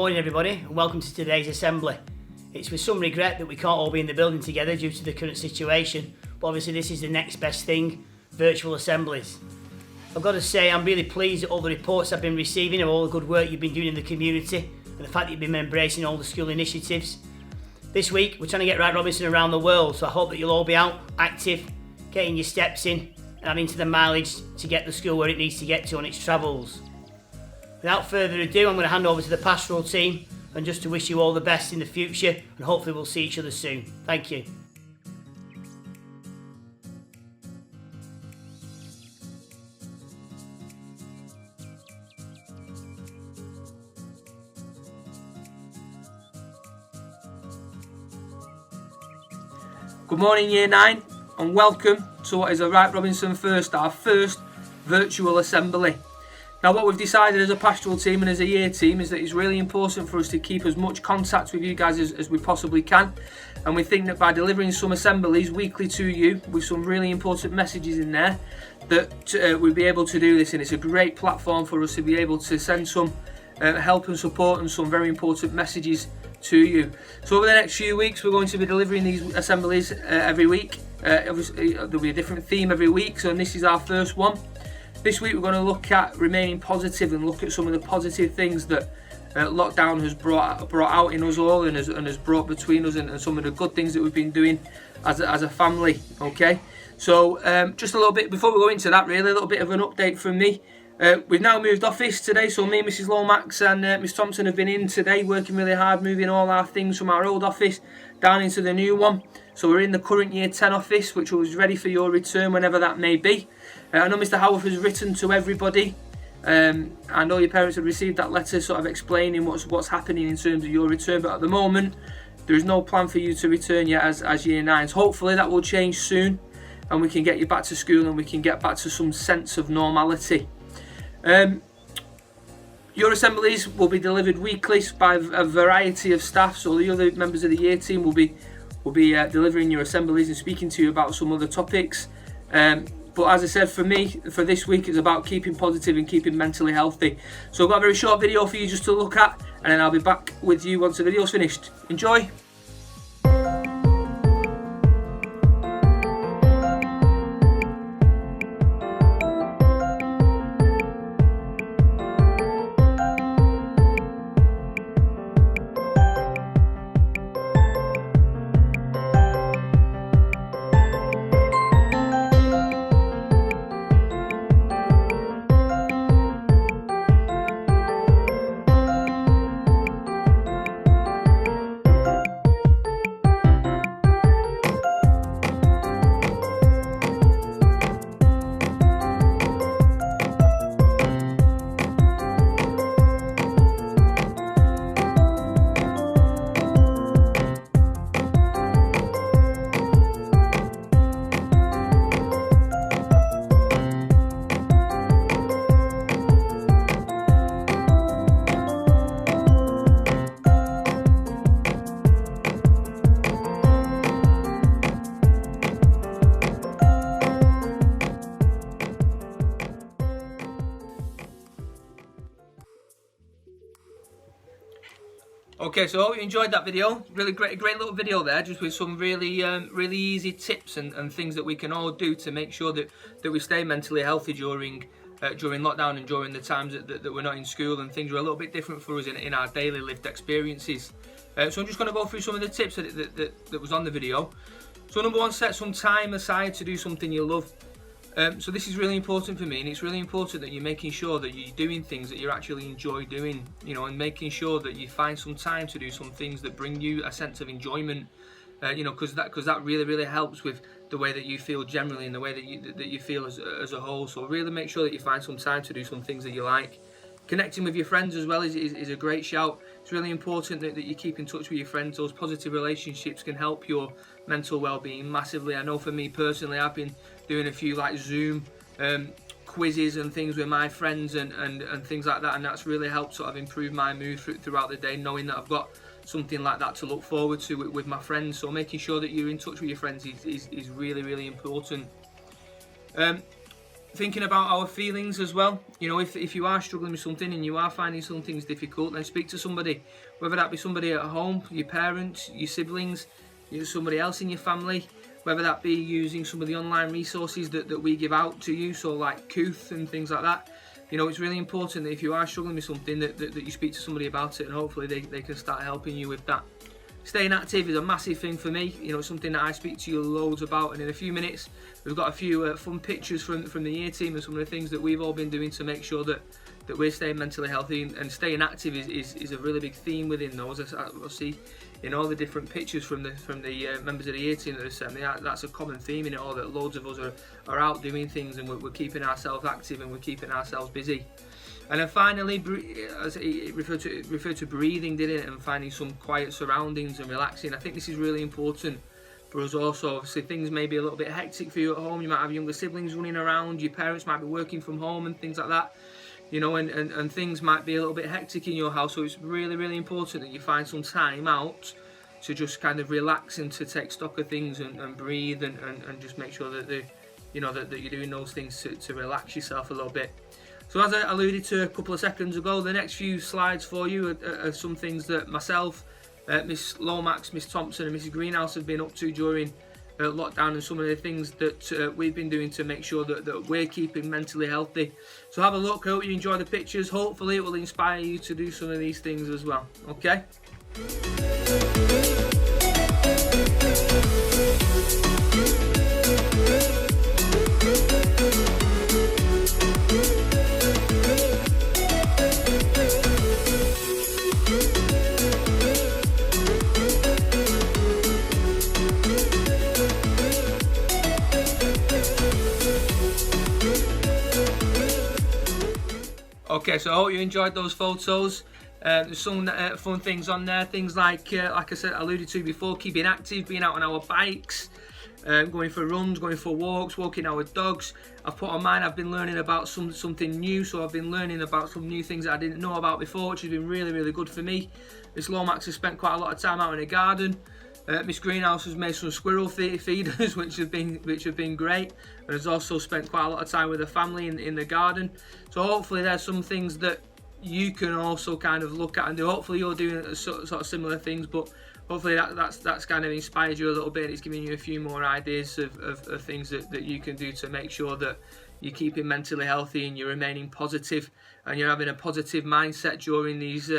morning everybody and welcome to today's assembly. It's with some regret that we can't all be in the building together due to the current situation, but obviously this is the next best thing, virtual assemblies. I've got to say I'm really pleased at all the reports I've been receiving of all the good work you've been doing in the community and the fact that you've been embracing all the school initiatives. This week we're trying to get Wright Robinson around the world, so I hope that you'll all be out, active, getting your steps in and adding to the mileage to get the school where it needs to get to on its travels. Without further ado, I'm going to hand over to the pastoral team and just to wish you all the best in the future and hopefully we'll see each other soon. Thank you. Good morning Year 9 and welcome to what is a Wright Robinson our first virtual assembly. Now what we've decided as a pastoral team and as a year team is that it's really important for us to keep as much contact with you guys as we possibly can, and we think that by delivering some assemblies weekly to you with some really important messages in there that we'll be able to do this, and it's a great platform for us to be able to send some help and support and some very important messages to you. So over the next few weeks we're going to be delivering these assemblies every week. Obviously there'll be a different theme every week, so this is our first one. This week we're going to look at remaining positive and look at some of the positive things that lockdown has brought out in us all and has brought between us, and some of the good things that we've been doing as a family. Okay, so just a little bit before we go into that, really a little bit of an update from me. We've now moved office today, so me, Mrs Lomax and Miss Thompson have been in today working really hard, moving all our things from our old office down into the new one. So we're in the current Year 10 office, which was ready for your return whenever that may be. I know Mr Howarth has written to everybody, and all your parents have received that letter sort of explaining what's happening in terms of your return, but at the moment there is no plan for you to return yet as Year 9s. Hopefully that will change soon and we can get you back to school and we can get back to some sense of normality. Your assemblies will be delivered weekly by a variety of staff, so the other members of the year team will be delivering your assemblies and speaking to you about some other topics. But as I said, for me, for this week, it's about keeping positive and keeping mentally healthy. So I've got a very short video for you just to look at, and then I'll be back with you once the video's finished. Enjoy! Okay, so I hope you enjoyed that video. Really great little video there, just with some really easy tips and things that we can all do to make sure that we stay mentally healthy during lockdown and during the times that we're not in school, and things are a little bit different for us in our daily lived experiences. So I'm just going to go through some of the tips that was on the video. So number one, set some time aside to do something you love. So this is really important for me, and it's really important that you're making sure that you're doing things that you actually enjoy doing, you know, and making sure that you find some time to do some things that bring you a sense of enjoyment, you know, because that really helps with the way that you feel generally and the way that you feel as a whole. So really make sure that you find some time to do some things that you like. Connecting with your friends as well is a great shout. It's really important that you keep in touch with your friends. Those positive relationships can help your mental well-being massively. I know for me personally, I've been doing a few like Zoom quizzes and things with my friends and things like that, and that's really helped sort of improve my mood throughout the day, knowing that I've got something like that to look forward to with my friends. So making sure that you're in touch with your friends is really important. thinking about our feelings as well. You know, if you are struggling with something and you are finding some things difficult, then speak to somebody, whether that be somebody at home, your parents, your siblings, somebody else in your family, whether that be using some of the online resources that we give out to you, so like Kooth and things like that. You know, it's really important that if you are struggling with something that you speak to somebody about it, and hopefully they can start helping you with that. Staying active is a massive thing for me. You know, something that I speak to you loads about, and in a few minutes we've got a few fun pictures from the year team and some of the things that we've all been doing to make sure that we're staying mentally healthy, and staying active is a really big theme within those. I'll see in all the different pictures from the members of the year team that have sent me. That's a common theme in it all, that loads of us are out doing things, and we're keeping ourselves active and we're keeping ourselves busy. And then finally, as it referred to breathing, didn't it? And finding some quiet surroundings and relaxing. I think this is really important for us also. Obviously, things may be a little bit hectic for you at home. You might have younger siblings running around. Your parents might be working from home and things like that. You know, and things might be a little bit hectic in your house. So it's really, really important that you find some time out to just kind of relax and to take stock of things and breathe and just make sure that that you're doing those things to relax yourself a little bit. So as I alluded to a couple of seconds ago, the next few slides for you are some things that myself, Miss Lomax, Miss Thompson and Mrs Greenhouse have been up to during lockdown, and some of the things that we've been doing to make sure that we're keeping mentally healthy. So have a look. I hope you enjoy the pictures. Hopefully it will inspire you to do some of these things as well. Okay? Okay, so I hope you enjoyed those photos. There's some fun things on there. Things like I said, alluded to before, keeping active, being out on our bikes, going for runs, going for walks, walking our dogs. I've put on mine, I've been learning about something new, so I've been learning about some new things that I didn't know about before, which has been really, really good for me. Miss Lomax has spent quite a lot of time out in the garden. Miss Greenhouse has made some squirrel feeders, which have been great, and has also spent quite a lot of time with her family in the garden. So hopefully there's some things that you can also kind of look at and do. Hopefully you're doing sort of similar things, but hopefully that's kind of inspired you a little bit. It's giving you a few more ideas of things that you can do to make sure that you're keeping mentally healthy and you're remaining positive and you're having a positive mindset during these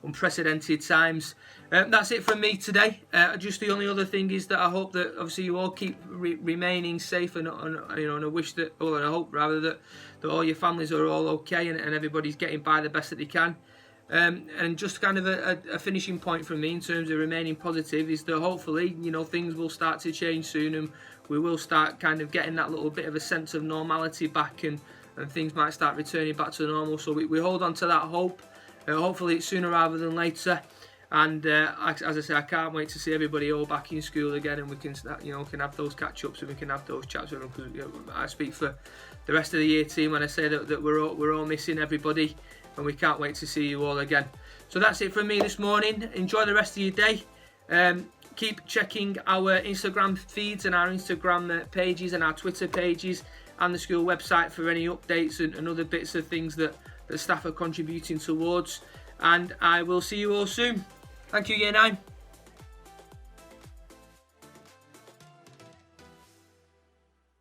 unprecedented times. That's it from me today. Just the only other thing is that I hope that obviously you all keep remaining safe, and I wish that, or I hope rather that all your families are all okay and everybody's getting by the best that they can. And just kind of a finishing point from me in terms of remaining positive is that hopefully, things will start to change soon, and we will start kind of getting that little bit of a sense of normality back, and things might start returning back to normal. So we hold on to that hope. Hopefully it's sooner rather than later. And as I say, I can't wait to see everybody all back in school again, and we can can have those catch-ups and we can have those chats with them, because I speak for the rest of the year team when I say that we're all missing everybody, and we can't wait to see you all again. So that's it from me this morning. Enjoy the rest of your day. Keep checking our Instagram feeds and our Instagram pages and our Twitter pages and the school website for any updates and other bits of things that the staff are contributing towards. And I will see you all soon. Thank you, Year 9.